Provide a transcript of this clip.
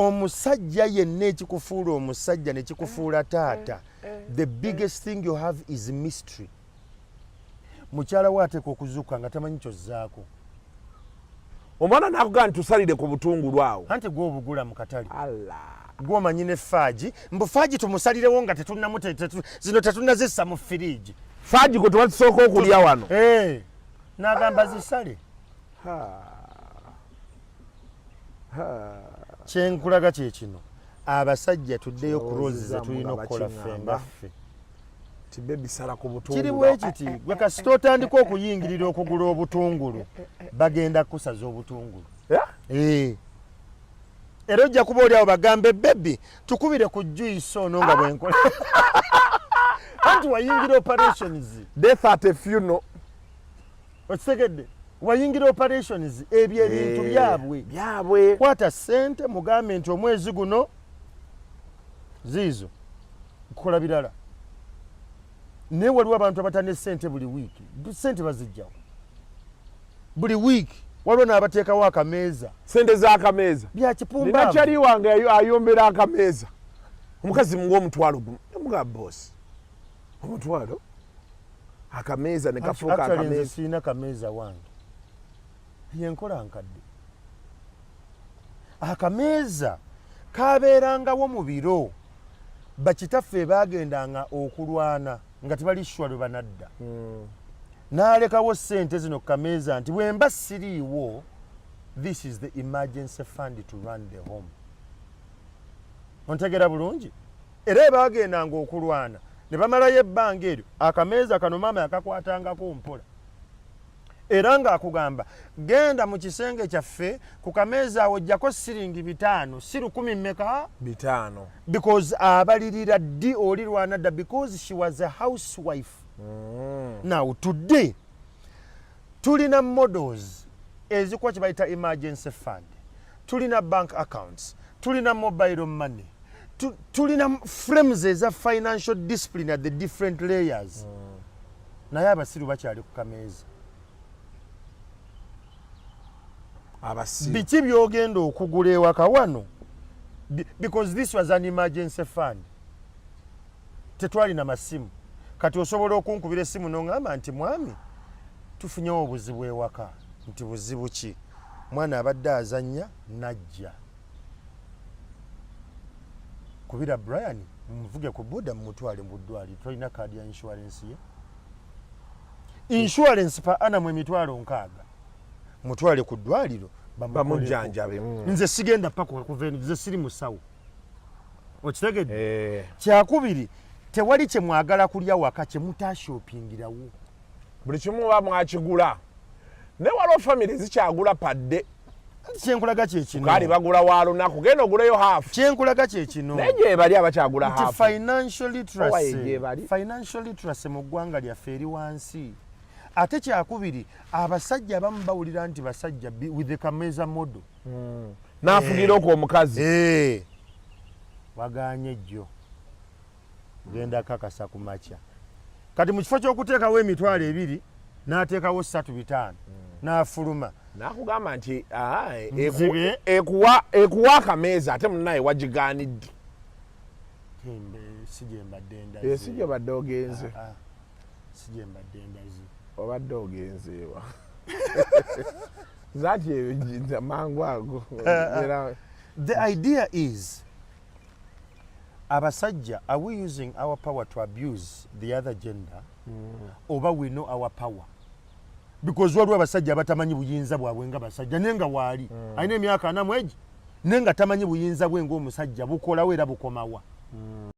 omusajja yenna ekikufuula omusajja ne kikufuula taata. The biggest thing you have is mystery. Mukyala we ateeka okuzuuka nga tamanyi kyozzaako. Omwana nakugamba nti tusalire ku butungulu awo. Anti gwe obugula mu katale. Allah. Gwe omanyi ne faaji. Mbu faaji tumusalirewo nga zino tetunnazissa mu firiigi. Faaji gwe twatusooka okulya wano. N'agamba zisale. Kyenkulaga kye kino. Abasajja tuddeyo ku rozi ze tulina okukola ffe nga ffe. Tibe bisala ku butungulu. Kiri bwe kiti gwe kasita otandika okuyingirira okugula obutungulu bagenda kusaza obutungulu. Era ojja kuba oli awo bagambe bebi tukubire ku juice ono nga bwenkola. Anti wayingira operations. Death at a funeral. Okitegedde? Wayingira operations ebyo ebintu byabwe. Kwata ssente mugambe nti omwezi guno ziizo kukola birala. Ne waliwo abantu abatane ssente buli wiiki. Ssente bazijjawo. Buli wiiki waliwo n'abateekawo akameeza. Ssente z'akameeza. Bya kipumba. Nina kyali wange ayombera akameeza. Omukazi mungu omutwalo gumu. Muga boss. Omutwalo. Akameeza ne kafuuka akameeza. Actually sina kameeza wange. Yenkola nkadde. Akameeza kabeerangawo mu biro. Bakitaffe bagendanga okulwana nga tebali shwa lwe banadda. N'alekawo ssente zino ku kameeza nti bwe mba siriiwo, this is the emergency fund to run the home. Ontegera bulungi? Era bagendanga okulwana ne bamalayo ebbanga eryo akameeza kano maama yakakwatangako mpola. Era ng'akugamba genda mu kisenge kyaffe ku kameeza awo ojjako siringi 5 si 10 mmeka 5 because abalirira ddi oli lwanadda because she was a housewife. Now today tulina models ezikuwa kye bayita emergency fund, tulina bank accounts, tulina mobile money, tulina frames eza financial discipline at the different layers. Naye abasiru bakyali ku kameeza. Biki byogenda okugula ewaka wano? Because this was an emergency fund. Tetwalina masimu. Kati osobola okunkubira essimu n'oŋŋamba nti mwami tufunyewo obuzibu ewaka. Nti buzibu ki? Mwana abadde azannya najja. Kubira Brian mvuge ku boda mutwale mu ddwaliro. Tolina kaadi ya insurance ye? Insurance pa ana mu emitwalo 6. Mutwale ku ddwaliro bamujjanjabe. Nze sigenda paka ku veni, nze siri musawo. Okitegedde? Kyakubiri tewali kye mwagala kulya waka kye mutashoppingirawo. Buli kimu bamwakigula. Ne waliwo family zikyagula padde. Kyenkulaga kye kino. Kali bagula wa lunaku genda ogulayo half. Kyenkulaga kye kino. Naye bali abakyagula half. Financial literacy mu ggwanga lyaffe eri wansi. Ate kyakubiri abasajja abamu bawulira nti basajja with the kameeza model. N'afugira okwo omukazi. Waganye jjo. Genda kakasa ku makya. Kati mu kifo ky'okuteekawo emitwalo 2 n'ateekawo 3-5 n'afuluma. Nakugamba nti ekuwa akameeza ate munnaye wagigaanidde. Sije mbadde ndazi. Sije badde ogenze. Sije mbadde ndazi. Obadde ogenzeewa. Zati mangu ago. The idea is abasajja, are we using our power to abuse the other gender? Oba we know our power? Because waliwo abasajja batamanyi buyinza bwabwe nga basajja nenga waali alina emyaka 4 nenga tamanyi buyinza bwe ng'omusajja bukolawo era bukomawa.